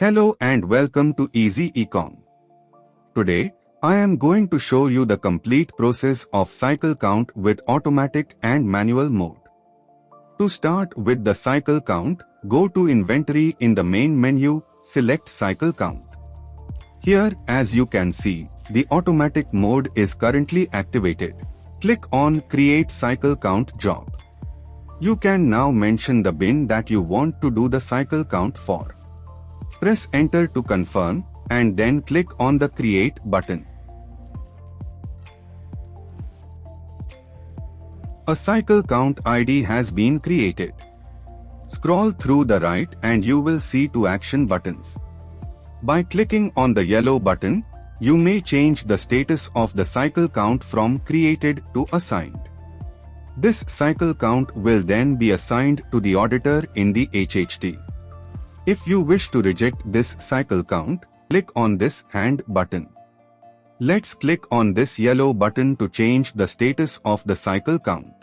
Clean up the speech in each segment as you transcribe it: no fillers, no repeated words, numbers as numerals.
Hello and welcome to Easyecom. Today, I am going to show you the complete process of cycle count with automatic and manual mode. To start with the cycle count, go to Inventory in the main menu, select Cycle Count. Here, as you can see, the automatic mode is currently activated. Click on Create Cycle Count Job. You can now mention the bin that you want to do the cycle count for. Press Enter to confirm, and then click on the Create button. A cycle count ID has been created. Scroll through the right and you will see two action buttons. By clicking on the yellow button, you may change the status of the cycle count from created to assigned. This cycle count will then be assigned to the auditor in the HHT. If you wish to reject this cycle count, click on this hand button. Let's click on this yellow button to change the status of the cycle count.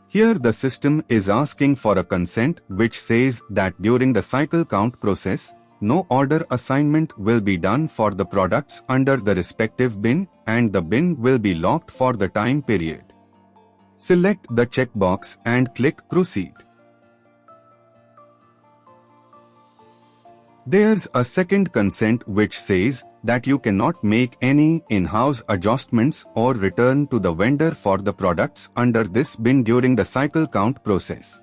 Here the system is asking for a consent which says that during the cycle count process, no order assignment will be done for the products under the respective bin and the bin will be locked for the time period. Select the checkbox and click Proceed. There's a second consent which says that you cannot make any in-house adjustments or return to the vendor for the products under this bin during the cycle count process.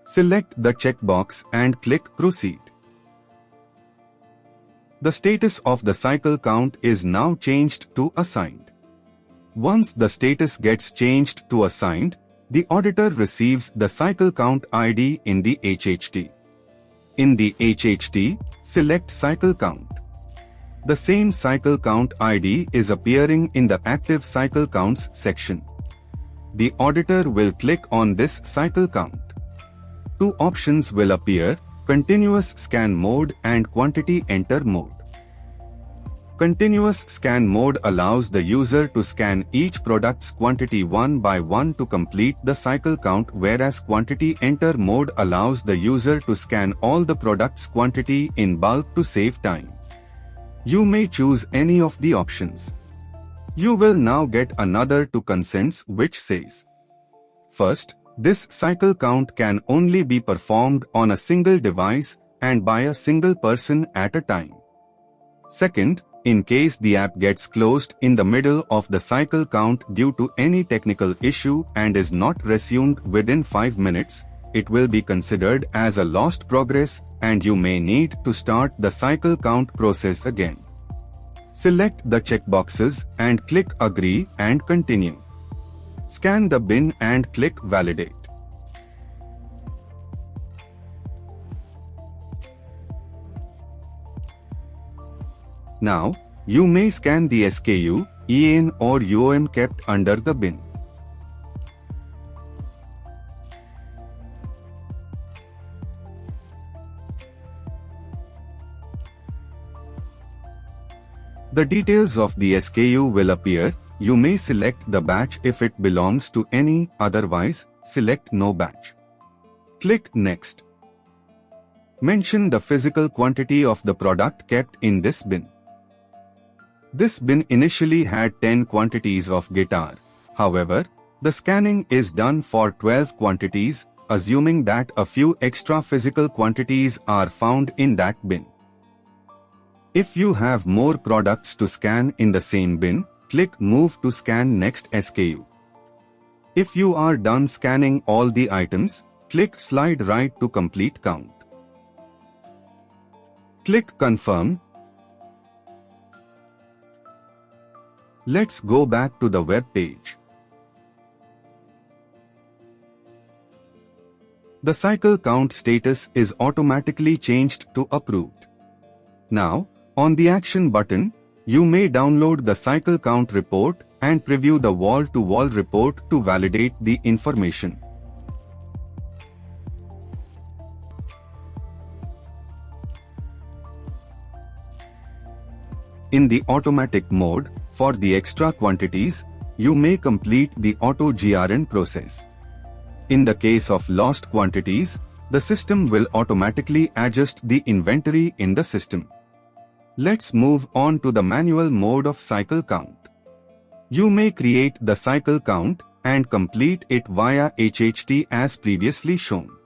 Select the checkbox and click Proceed. The status of the cycle count is now changed to Assigned. Once the status gets changed to Assigned, the auditor receives the cycle count ID in the HHT. In the HHT, select Cycle Count. The same cycle count ID is appearing in the Active Cycle Counts section. The auditor will click on this cycle count. Two options will appear: Continuous Scan Mode and Quantity Enter Mode. Continuous Scan Mode allows the user to scan each product's quantity one by one to complete the cycle count, whereas Quantity Enter Mode allows the user to scan all the product's quantity in bulk to save time. You may choose any of the options. You will now get another two consents which says: First, this cycle count can only be performed on a single device and by a single person at a time. Second, in case the app gets closed in the middle of the cycle count due to any technical issue and is not resumed within 5 minutes, it will be considered as a lost progress and you may need to start the cycle count process again. Select the checkboxes and click Agree and Continue. Scan the bin and click Validate. Now, you may scan the SKU, EN or UOM kept under the bin. The details of the SKU will appear. You may select the batch if it belongs to any, otherwise, select No Batch. Click Next. Mention the physical quantity of the product kept in this bin. This bin initially had 10 quantities of guitar. However, the scanning is done for 12 quantities, assuming that a few extra physical quantities are found in that bin. If you have more products to scan in the same bin, click Move to scan next SKU. If you are done scanning all the items, click Slide right to complete count. Click Confirm. Let's go back to the web page. The cycle count status is automatically changed to Approved. Now, on the Action button, you may download the cycle count report and preview the wall-to-wall report to validate the information. In the automatic mode, for the extra quantities, you may complete the auto GRN process. In the case of lost quantities, the system will automatically adjust the inventory in the system. Let's move on to the manual mode of cycle count. You may create the cycle count and complete it via HHT as previously shown.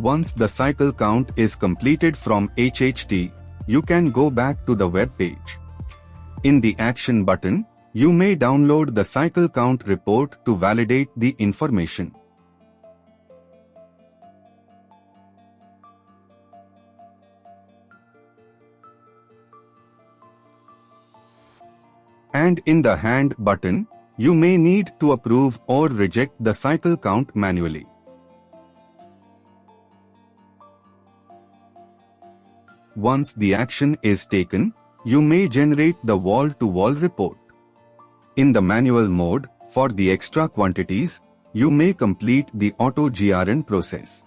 Once the cycle count is completed from HHT, you can go back to the web page. In the Action button, you may download the cycle count report to validate the information. And in the Hand button, you may need to approve or reject the cycle count manually. Once the action is taken, you may generate the wall-to-wall report. In the manual mode, for the extra quantities, you may complete the auto GRN process.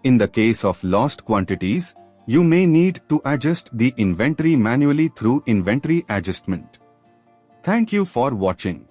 In the case of lost quantities, you may need to adjust the inventory manually through inventory adjustment. Thank you for watching.